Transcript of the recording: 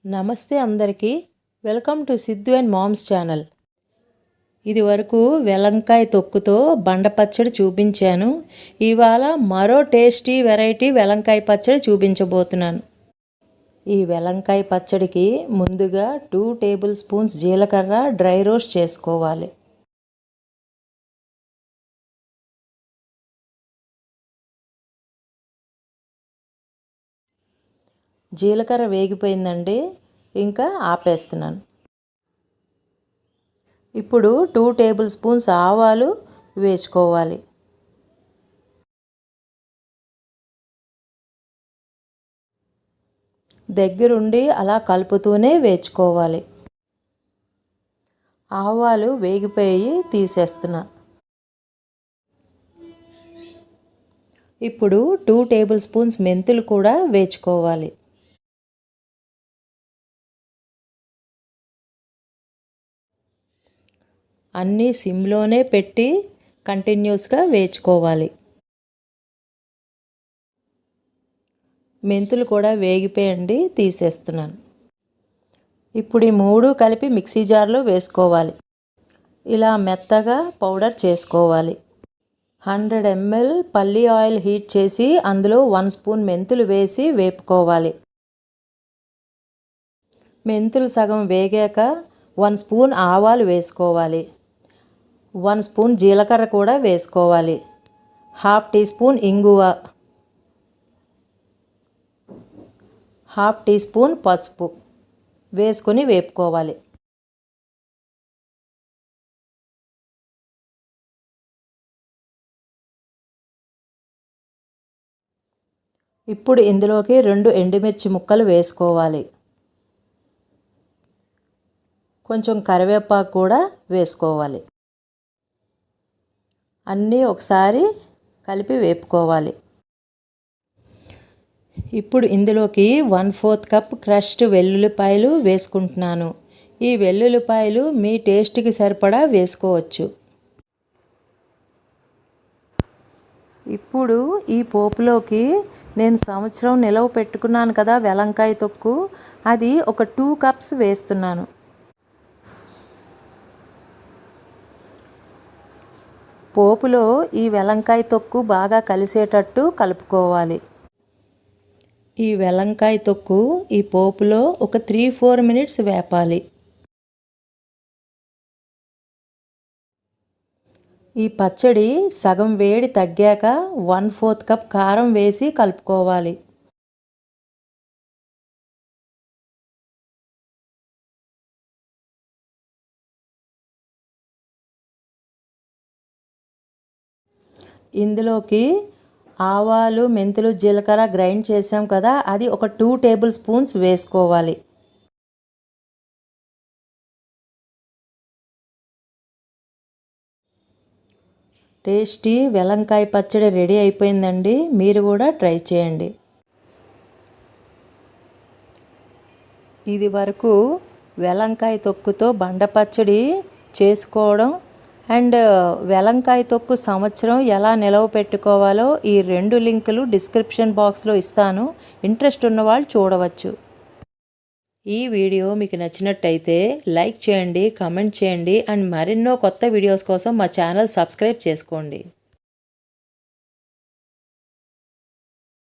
నమస్తే అందరికీ. Welcome to Siddhu and mom's channel. ఇది వరకు వెలంకాయ తొక్కుతో బండ పచ్చడి చూపించాను. ఇవాళ మరో టేస్టీ వెరైటీ వెలంకాయ పచ్చడి చూపించబోతున్నాను. ఈ వెలంకాయ పచ్చడికి ముందుగా 2 టేబుల్ స్పూన్స్ జీలకర్ర డ్రై రోస్ట్ చేసుకోవాలి. జీలకర్ర వేగిపోయిందండి, ఇంకా ఆపేస్తున్నాను. ఇప్పుడు 2 టేబుల్ స్పూన్స్ ఆవాలు వేసుకోవాలి. దగ్గరుండి అలా కలుపుతూనే వేసుకోవాలి. ఆవాలు వేగిపోయి తీసేస్తున్నా. ఇప్పుడు 2 టేబుల్ స్పూన్స్ మెంతులు కూడా వేసుకోవాలి. అన్నీ సిమ్లోనే పెట్టి కంటిన్యూస్గా వేయించుకోవాలి. మెంతులు కూడా వేగిపోయండి, తీసేస్తున్నాను. ఇప్పుడు ఈ 3 కలిపి మిక్సీ జార్లో వేసుకోవాలి. ఇలా మెత్తగా పౌడర్ చేసుకోవాలి. 100 ml పల్లి ఆయిల్ హీట్ చేసి అందులో 1 స్పూన్ మెంతులు వేసి వేపుకోవాలి. మెంతులు సగం వేగాక 1 స్పూన్ ఆవాలు వేసుకోవాలి. 1 స్పూన్ జీలకర్ర కూడా వేసుకోవాలి. 1/2 టీ స్పూన్ ఇంగువ, 1/2 టీ స్పూన్ పసుపు వేసుకొని వేపుకోవాలి. ఇప్పుడు ఇందులోకి 2 ఎండుమిర్చి ముక్కలు వేసుకోవాలి. కొంచెం కరివేపాకు కూడా వేసుకోవాలి. అన్నీ ఒకసారి కలిపి వేపుకోవాలి. ఇప్పుడు ఇందులోకి 1/4 కప్ క్రష్డ్ వెల్లుల్లిపాయలు వేసుకుంటున్నాను. ఈ వెల్లుల్లిపాయలు మీ టేస్ట్కి సరిపడా వేసుకోవచ్చు. ఇప్పుడు ఈ పోపులోకి నేను సంవత్సరం నిలవ పెట్టుకున్నాను కదా వెలంకాయ తొక్కు, అది ఒక 2 కప్స్ వేస్తున్నాను. పోపులో ఈ వెలంకాయ తొక్కు బాగా కలిసేటట్టు కలుపుకోవాలి. ఈ వెలంకాయ తొక్కు ఈ పోపులో ఒక 3-4 మినిట్స్ వేపాలి. ఈ పచ్చడి సగం వేడి తగ్గాక 1/4 కప్ కారం వేసి కలుపుకోవాలి. ఇందులోకి ఆవాలు, మెంతులు, జీలకర్ర గ్రైండ్ చేసాం కదా, అది ఒక 2 టేబుల్ స్పూన్స్ వేసుకోవాలి. టేస్టీ వెలంకాయ పచ్చడి రెడీ అయిపోయిందండి. మీరు కూడా ట్రై చేయండి. ఇది వరకు వెలంకాయ తొక్కుతో బండ పచ్చడి చేసుకోవడం అండ్ వెలంకాయ తొక్కు సంవత్సరం ఎలా నిలవ పెట్టుకోవాలో ఈ 2 లింకులు డిస్క్రిప్షన్ బాక్స్లో ఇస్తాను. ఇంట్రెస్ట్ ఉన్నవాళ్ళు చూడవచ్చు. ఈ వీడియో మీకు నచ్చినట్టయితే లైక్ చేయండి, కామెంట్ చేయండి అండ్ మరెన్నో కొత్త వీడియోస్ కోసం మా ఛానల్ సబ్స్క్రైబ్ చేసుకోండి.